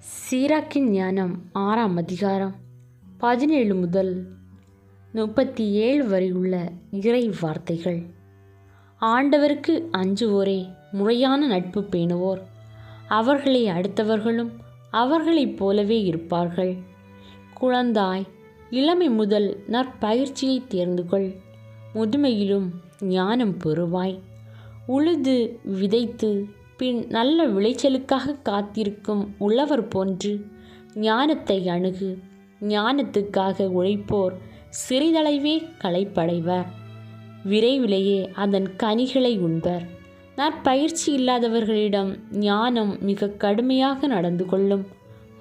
சீராக்கின் ஞானம் 6ஆம் அதிகாரம் 17 முதல் 37 வரை உள்ள இறை வார்த்தைகள். ஆண்டவருக்கு அஞ்சுவோரே முறையான நட்பு பேணுவோர். அவர்களை அடுத்தவர்களும் அவர்களைப் போலவே இருப்பார்கள். குழந்தாய், இளமை முதல் நற்பயிற்சியை தேர்ந்து கொள். முதுமையிலும் ஞானம் பெறுவாய். உழுது விதைத்து பின் நல்ல விளைச்சலுக்காக காத்திருக்கும் உழவர் போன்று ஞானத்தை அணுகு. ஞானத்துக்காக உழைப்போர் சிறிதளவே களைப்படைவர், விரைவிலேயே அதன் கனிகளை உண்பர். நற்பயிற்சி இல்லாதவர்களிடம் ஞானம் மிக கடுமையாக நடந்து கொள்ளும்.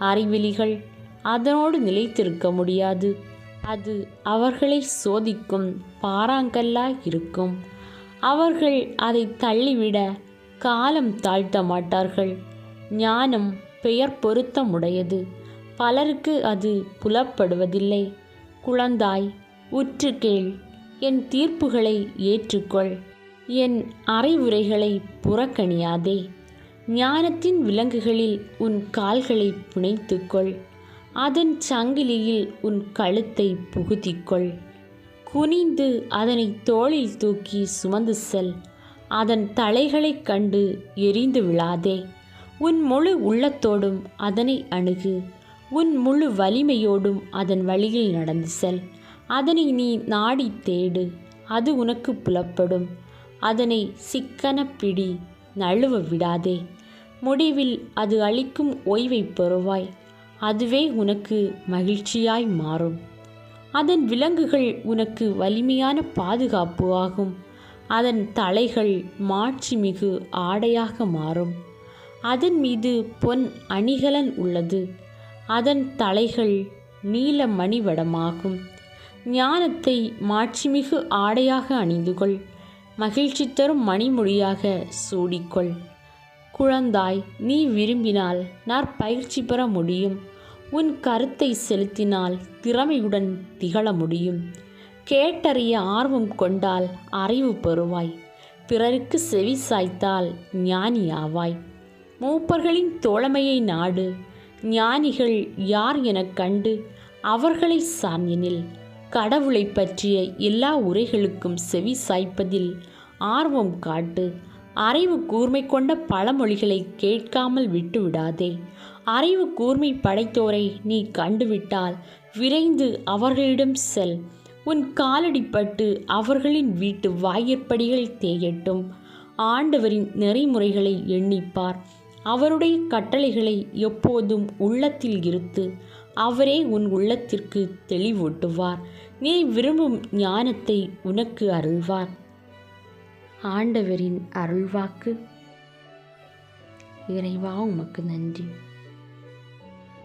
அறிவிலிகள் அதனோடு நிலைத்திருக்க முடியாது. அது அவர்களை சோதிக்கும் பாறாங்கல்லாய் இருக்கும். அவர்கள் அதை தள்ளிவிட காலம் தாழ்த்த மாட்டார்கள். ஞானம் பெயர் பொருத்தமுடையது, பலருக்கு அது புலப்படுவதில்லை. குழந்தாய், உற்று கேள், என் தீர்ப்புகளை ஏற்றுக்கொள், என் அறிவுரைகளை புறக்கணியாதே. ஞானத்தின் விலங்குகளில் உன் கால்களை புனைத்துக்கொள், அதன் சங்கிலியில் உன் கழுத்தை புகுத்திக்கொள். குனிந்து அதனை தோளில் தூக்கி சுமந்து செல். அதன் தலைகளைக் கண்டு எரிந்து விழாதே. உன் முழு உள்ளத்தோடும் அதனை அணுகு. உன் முழு வலிமையோடும் அதன் வழியில் நடந்து செல். அதனை நீ நாடி தேடு, அது உனக்கு புலப்படும். அதனை சிக்கன பிடி, நழுவ விடாதே. முடிவில் அது அளிக்கும் ஓய்வை பெறுவாய். அதுவே உனக்கு மகிழ்ச்சியாய் மாறும். அதன் விலங்குகள் உனக்கு வலிமையான பாதுகாப்பு ஆகும். அதன் தலைகள் மாட்சிமிகு ஆடையாக மாறும். அதன் மீது பொன் அணிகலன் உள்ளது. அதன் தலைகள் நீல மணிவடமாகும். ஞானத்தை மாட்சிமிகு ஆடையாக அணிந்துகொள். மகிழ்ச்சி தரும் மணிமொழியாக சூடிக்கொள். குழந்தாய், நீ விரும்பினால் நற்பயிற்சி பெற முடியும். உன் கருத்தை செலுத்தினால் திறமையுடன் திகழ முடியும். கேட்டறிய ஆர்வம் கொண்டால் அறிவு பெறுவாய். பிறருக்கு செவி சாய்த்தால் ஞானியாவாய். மூப்பர்களின் தோழமையை நாடு. ஞானிகள் யார் எனக் கண்டு அவர்களை சார்ந்தினில். கடவுளை பற்றிய எல்லா உரைகளுக்கும் செவி சாய்ப்பதில் ஆர்வம் காட்டு. அறிவு கூர்மை கொண்ட பழமொழிகளை கேட்காமல் விட்டுவிடாதே. அறிவு கூர்மை படைத்தோரை நீ கண்டுவிட்டால் விரைந்து அவர்களிடம் செல். உன் காலடிப்பட்டு அவர்களின் வீட்டு வாயிற்படிகள் தேயட்டும். ஆண்டவரின் நெறிமுறைகளை எண்ணிப்பார். அவருடைய கட்டளைகளை எப்போதும் உள்ளத்தில் இருத்து. அவரே உன் உள்ளத்திற்கு தெளிவூட்டுவார். நீ விரும்பும் ஞானத்தை உனக்கு அருள்வார். ஆண்டவரின் அருள்வாக்கு. இறைவா, உமக்கு நன்றி.